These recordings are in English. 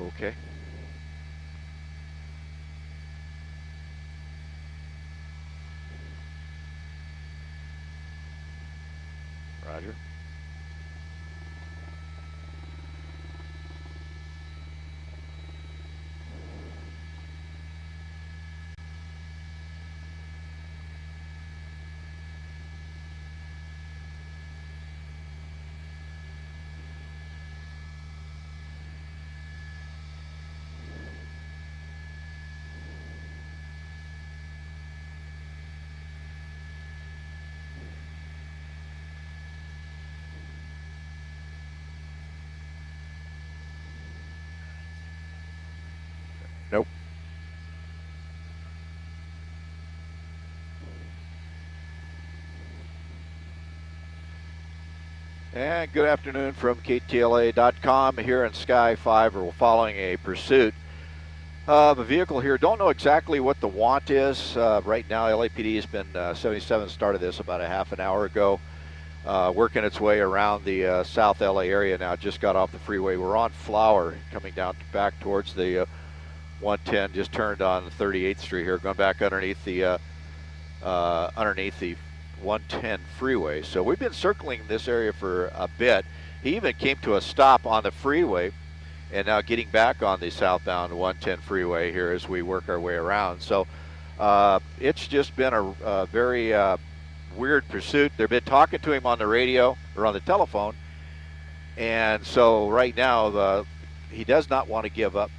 Okay. Roger. Nope. And good afternoon from KTLA.com here in Sky 5. We're following a pursuit of a vehicle here. Don't know exactly what the want is. Right now, LAPD has been 77 started this about a half an hour ago. Working its way around the South LA area now. Just got off the freeway. We're on Flower coming down back towards the 110. Just turned on 38th Street here, going back underneath the 110 freeway. So we've been circling this area for a bit. He even came to a stop on the freeway and now getting back on the southbound 110 freeway here as we work our way around. So it's just been a very weird pursuit. They've been talking to him on the radio or on the telephone, and so right now he does not want to give up.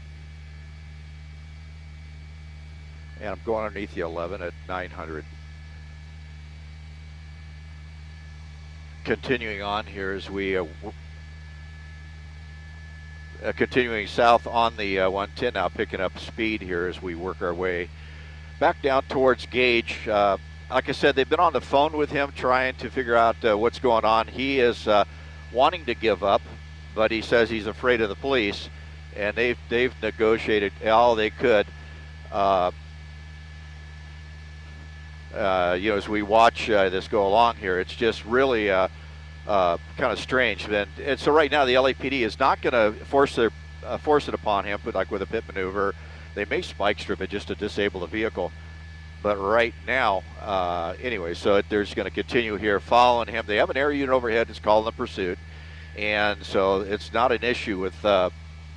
And I'm going underneath the 11 at 900. Continuing on here as we continuing south on the 110 now, picking up speed here as we work our way back down towards Gage. Like I said, they've been on the phone with him trying to figure out what's going on. He is wanting to give up, but he says he's afraid of the police, and they've negotiated all they could. As we watch this go along here, it's just really kind of strange. And so right now the LAPD is not going to force it upon him, but like with a pit maneuver. They may spike strip it just to disable the vehicle. But right now, anyway, so they're just going to continue here following him. They have an air unit overhead that's calling the pursuit. And so it's not an issue with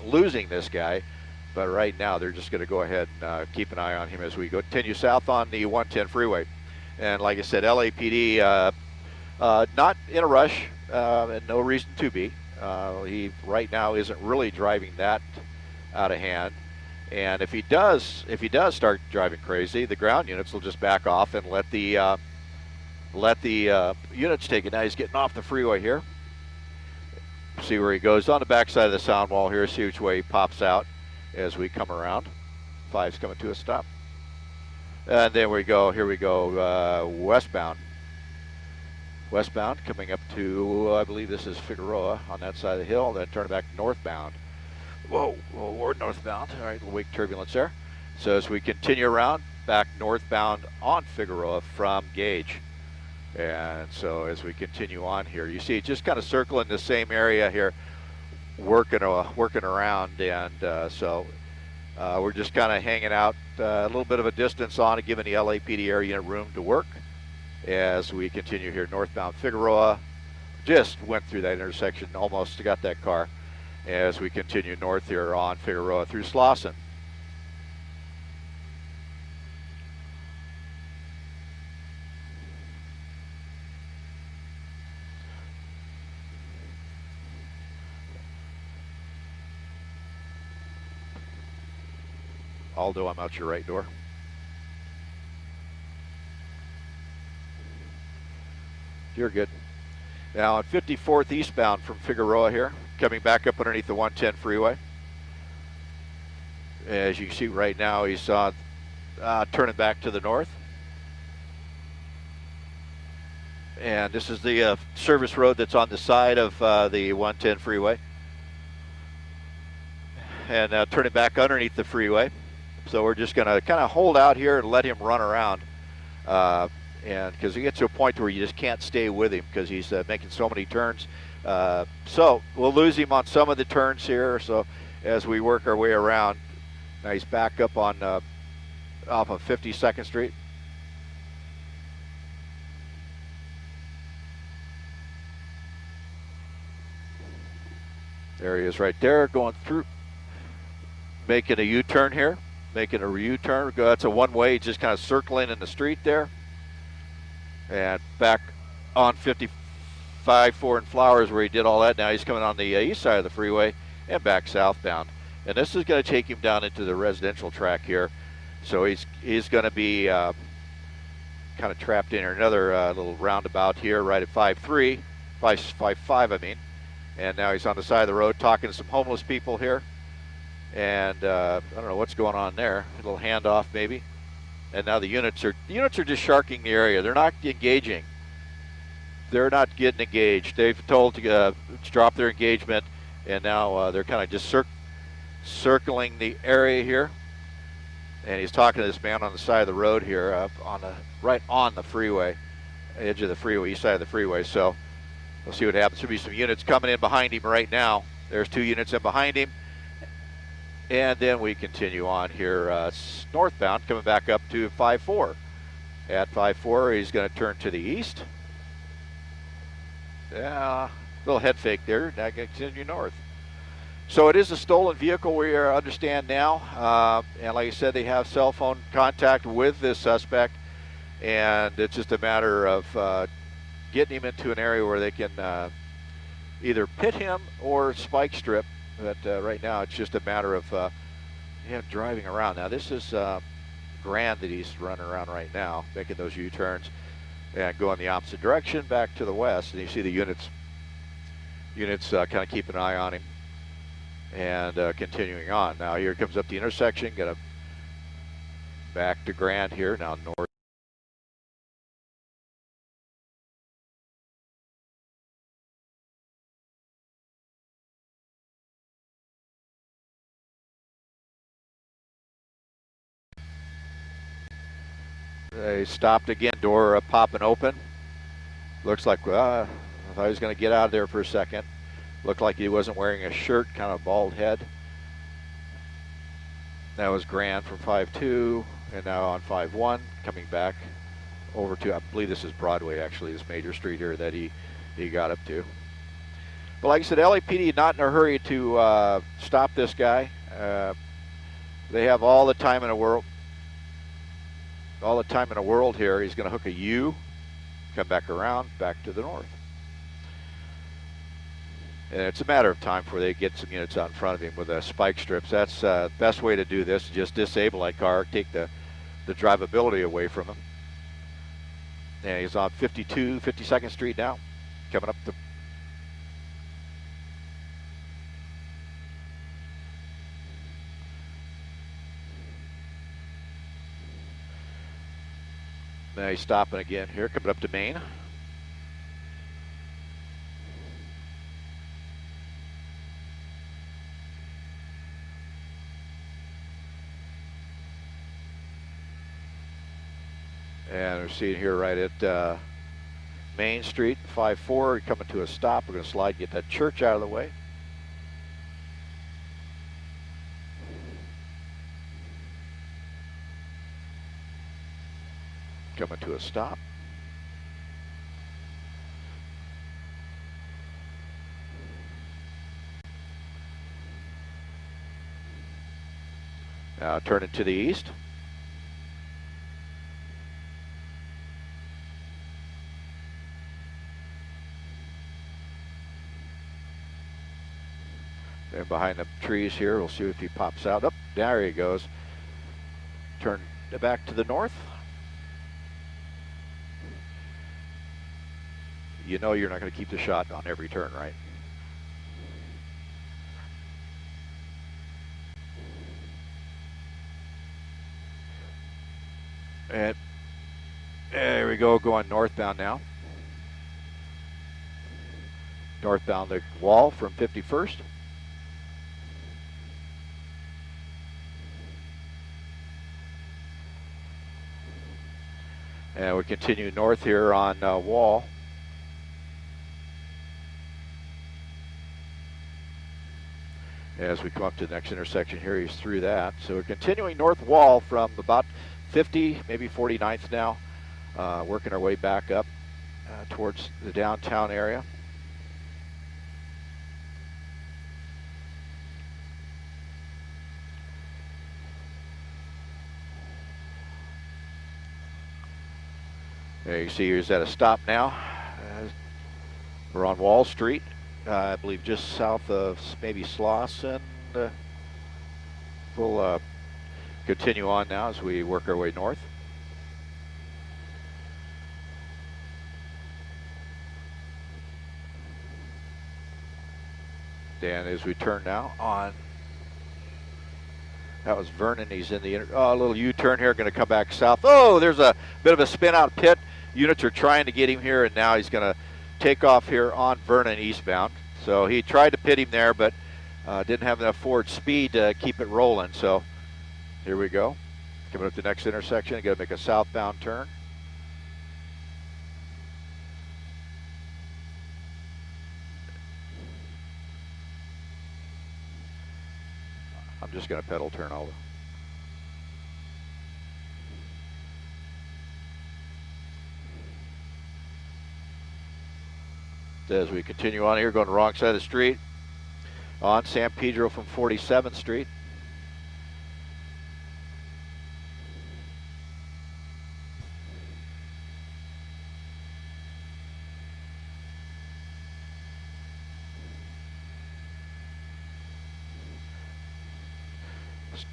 losing this guy. But right now, they're just going to go ahead and keep an eye on him as we continue south on the 110 freeway. And like I said, LAPD not in a rush, and no reason to be. He right now isn't really driving that out of hand. And if he does start driving crazy, the ground units will just back off and let the units take it. Now he's getting off the freeway here. See where he goes on the backside of the sound wall here. See which way he pops out as we come around. 5's coming to a stop. And then we go, here we go, westbound. Westbound coming up to, I believe this is Figueroa on that side of the hill, then turn back northbound. Whoa, we're northbound. All right, weak turbulence there. So as we continue around, back northbound on Figueroa from Gage. And so as we continue on here, you see just kind of circling the same area here, working around, and so we're just kind of hanging out a little bit of a distance on it, giving the LAPD air unit room to work as we continue here northbound Figueroa. Just went through that intersection, almost got that car as we continue north here on Figueroa through Slauson. Aldo, I'm out your right door. You're good. Now on 54th eastbound from Figueroa here, coming back up underneath the 110 freeway. As you can see right now, he's turning back to the north. And this is the service road that's on the side of the 110 freeway. And turning back underneath the freeway. So we're just going to kind of hold out here and let him run around. And because he gets to a point where you just can't stay with him because he's making so many turns. So we'll lose him on some of the turns here. So as we work our way around. Now he's back up on off of 52nd Street. There he is right there, going through, making a U-turn here, making a U-turn. That's a one-way, just kind of circling in the street there. And back on 55-4 in Flowers where he did all that. Now he's coming on the east side of the freeway and back southbound. And this is going to take him down into the residential track here. So he's going to be kind of trapped in here. Another little roundabout here right at 5.5, I mean. And now he's on the side of the road talking to some homeless people here. And I don't know what's going on there. A little handoff maybe. And now the units are just sharking the area. They're not engaging. They're not getting engaged. They've told to drop their engagement, and now they're kind of just circling the area here. And he's talking to this man on the side of the road here, right on the freeway, edge of the freeway, east side of the freeway. So we'll see what happens. There'll be some units coming in behind him right now. There's 2 units in behind him. And then we continue on here northbound, coming back up to 5-4. At 5-4, he's going to turn to the east. Yeah, little head fake there. Now continue north. So it is a stolen vehicle, we understand now. And like I said, they have cell phone contact with this suspect. And it's just a matter of getting him into an area where they can either pit him or spike strip. But right now, it's just a matter of him driving around. Now, this is Grand that he's running around right now, making those U-turns and going the opposite direction back to the west. And you see the units kind of keep an eye on him and continuing on. Now, here comes up the intersection. Got to back to Grand here, now north. They stopped again, door popping open. Looks like I thought he was going to get out of there for a second. Looked like he wasn't wearing a shirt, kind of bald head. That was Grand from 5-2, and now on 5-1, coming back over to, I believe this is Broadway actually, this major street here that he got up to. But like I said, LAPD not in a hurry to stop this guy. They have all the time in the world. All the time in the world here. He's going to hook a U, come back around, back to the north. And it's a matter of time before they get some units out in front of him with spike strips. That's the best way to do this. Just disable that car, take the drivability away from him. And he's on 52nd Street now, coming up the. Now he's stopping again here, coming up to Main. And we're seeing here right at Main Street, 5-4, coming to a stop. We're going to slide, get that church out of the way. Coming to a stop. Now turning to the east. And behind the trees here, we'll see if he pops out. Up, there he goes. Turn back to the north. You know you're not going to keep the shot on every turn, right? And there we go, going northbound now. Northbound the wall from 51st. And we continue north here on Wall. As we come up to the next intersection here, he's through that. So we're continuing north wall from about 50, maybe 49th now, working our way back up towards the downtown area. There you see he's at a stop now. We're on Wall Street, I believe just south of maybe Slauson. We'll continue on now as we work our way north. And as we turn now on, that was Vernon. He's in the a little U-turn here, going to come back south. Oh, there's a bit of a spin out pit. Units are trying to get him here, and now he's going to take off here on Vernon eastbound. So he tried to pit him there, but didn't have enough forward speed to keep it rolling. So here we go. Coming up to the next intersection, got to make a southbound turn. I'm just going to pedal turn over. As we continue on here, going the wrong side of the street, on San Pedro from 47th Street.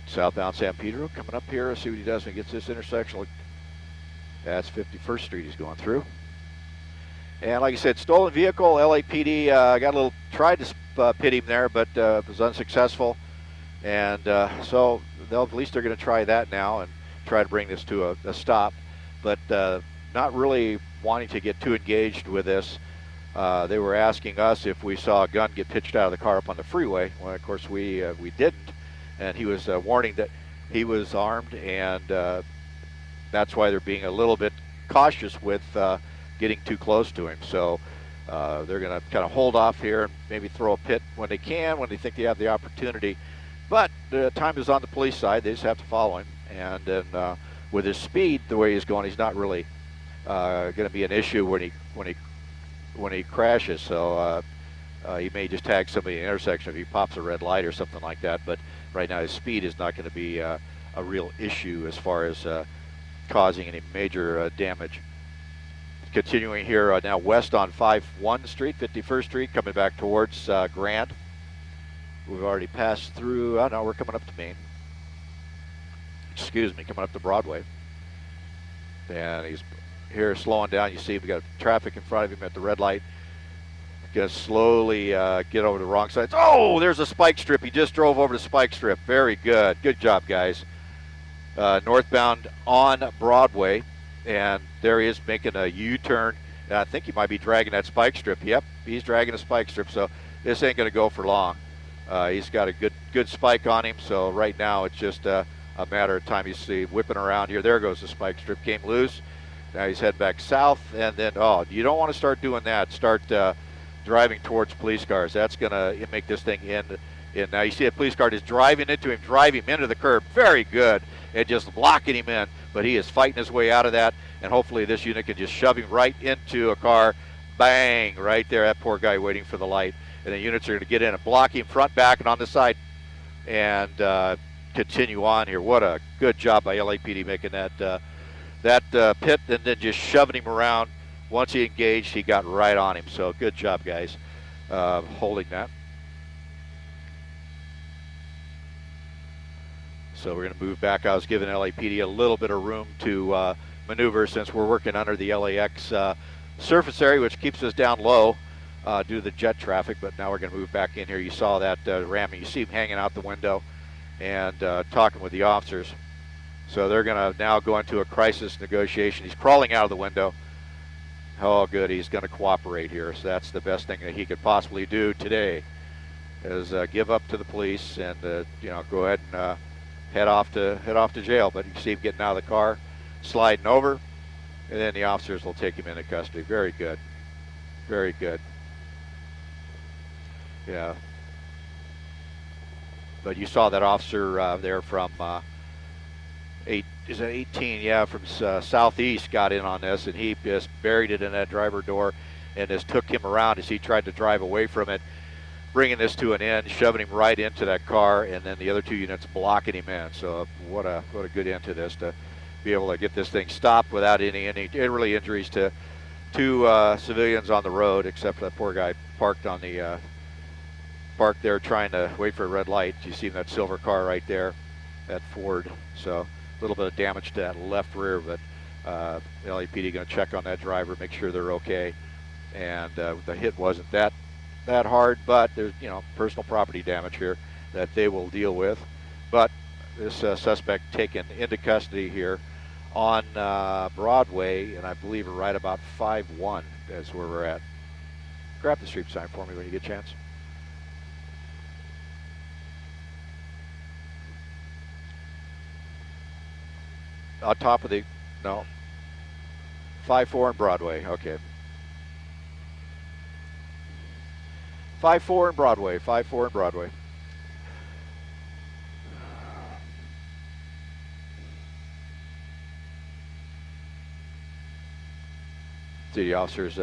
Southbound San Pedro coming up here. Let's see what he does when he gets this intersection. That's 51st Street he's going through. And like I said, stolen vehicle, LAPD got a little, tried to pit him there, but was unsuccessful. And so at least they're going to try that now and try to bring this to a stop. But not really wanting to get too engaged with this. They were asking us if we saw a gun get pitched out of the car up on the freeway. Well, of course, we didn't. And he was warning that he was armed, and that's why they're being a little bit cautious with getting too close to him. So they're going to kind of hold off here and maybe throw a pit when they can, when they think they have the opportunity. But the time is on the police side. They just have to follow him. And then with his speed, the way he's going, he's not really going to be an issue when he crashes. So he may just tag somebody in the intersection if he pops a red light or something like that. But right now his speed is not going to be a real issue as far as causing any major damage. Continuing here now west on 51 Street, 51st Street, coming back towards Grand. We've already passed through, no, we're coming up to Main. Excuse me, coming up to Broadway. And he's here slowing down. You see we got traffic in front of him at the red light. Gonna slowly get over to the wrong side. Oh, there's a spike strip. He just drove over the spike strip. Very good. Good job, guys. Northbound on Broadway. And there he is making a U-turn. I think he might be dragging that spike strip. Yep, he's dragging a spike strip. So this ain't going to go for long. He's got a good spike on him. So right now it's just a matter of time. You see whipping around here. There goes the spike strip. Came loose. Now he's heading back south. And then, oh, you don't want to start doing that. Start driving towards police cars. That's going to make this thing end. Now you see a police car just driving into him, drive him into the curb. Very good. And just locking him in. But he is fighting his way out of that. And hopefully this unit can just shove him right into a car. Bang, right there. That poor guy waiting for the light. And the units are going to get in and block him front, back, and on the side. And continue on here. What a good job by LAPD making that pit and then just shoving him around. Once he engaged, he got right on him. So good job, guys, holding that. So we're going to move back. I was giving LAPD a little bit of room to maneuver since we're working under the LAX surface area, which keeps us down low due to the jet traffic. But now we're going to move back in here. You saw that ramming. You see him hanging out the window and talking with the officers. So they're going to now go into a crisis negotiation. He's crawling out of the window. Oh, good. He's going to cooperate here. So that's the best thing that he could possibly do today is give up to the police and go ahead and head off to jail. But you see him getting out of the car, sliding over, and then the officers will take him into custody. Very good. Very good. Yeah. But you saw that officer there from is it 18? Yeah, from southeast got in on this, and he just buried it in that driver door and just took him around as he tried to drive away from it, bringing this to an end, shoving him right into that car, and then the other 2 units blocking him in. So what a good end to this, to be able to get this thing stopped without any really injuries to 2 civilians on the road, except that poor guy parked there trying to wait for a red light. You see that silver car right there, that Ford. So a little bit of damage to that left rear, but the LAPD going to check on that driver, make sure they're okay. And the hit wasn't that hard, but there's personal property damage here that they will deal with. But this suspect taken into custody here on Broadway, and I believe right about 5-1 is where we're at. Grab the street sign for me when you get a chance. On top of 5-4 and Broadway. Okay. 5-4 and Broadway. 5-4 and Broadway. The officers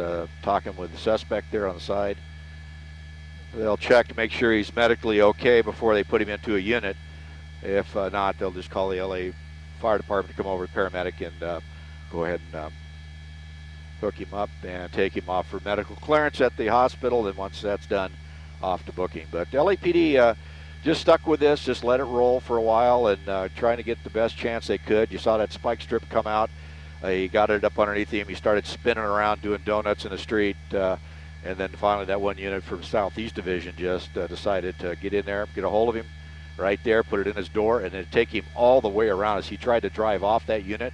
talking with the suspect there on the side. They'll check to make sure he's medically okay before they put him into a unit. If not, they'll just call the LA Fire Department to come over, paramedic, and go ahead and hook him up and take him off for medical clearance at the hospital. Then once that's done, off to booking. But the LAPD just stuck with this, just let it roll for a while, and trying to get the best chance they could. You saw that spike strip come out. He got it up underneath him. He started spinning around doing donuts in the street. And then finally that 1 unit from Southeast Division just decided to get in there, get a hold of him right there, put it in his door, and then take him all the way around. As he tried to drive off that unit,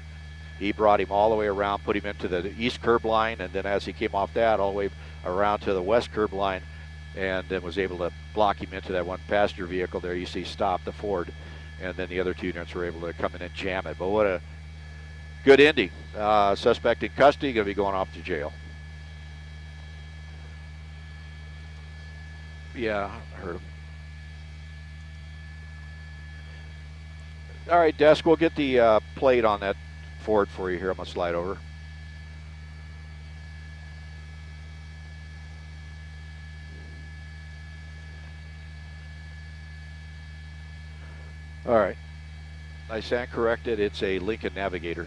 he brought him all the way around, put him into the east curb line, and then as he came off that, all the way around to the west curb line, and then was able to block him into that 1 passenger vehicle there. You see stop the Ford, and then the other 2 units were able to come in and jam it. But what a good ending. Suspect in custody, going to be going off to jail. Yeah, I heard him. All right, desk, we'll get the plate on that Ford for you here. I'm going to slide over. All right. I stand corrected. It's a Lincoln Navigator.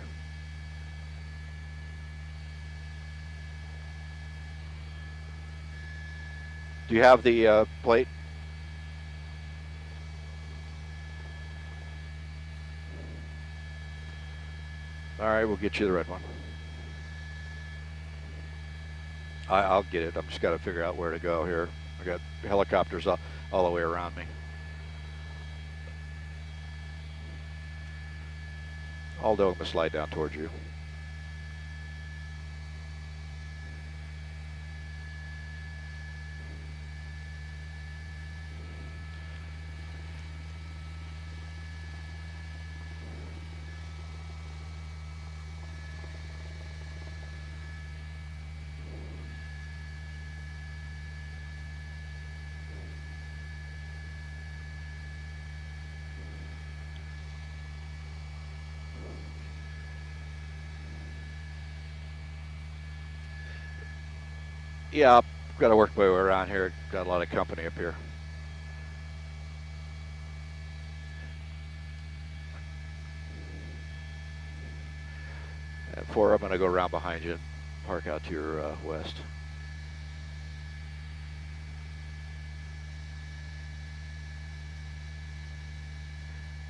Do you have the plate? All right, we'll get you the red one. I'll get it. I'm just got to figure out where to go here. I got helicopters all the way around me. Aldo, I'm going to slide down towards you. Yeah, I've got to work my way around here. Got a lot of company up here. And 4, I'm going to go around behind you and park out to your west.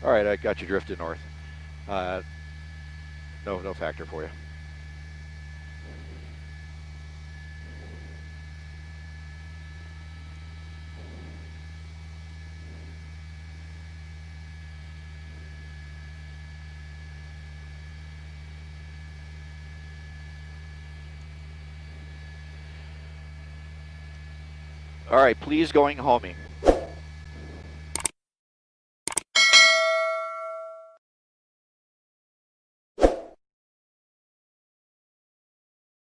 All right, I got you drifted north. No factor for you. All right, please going homing.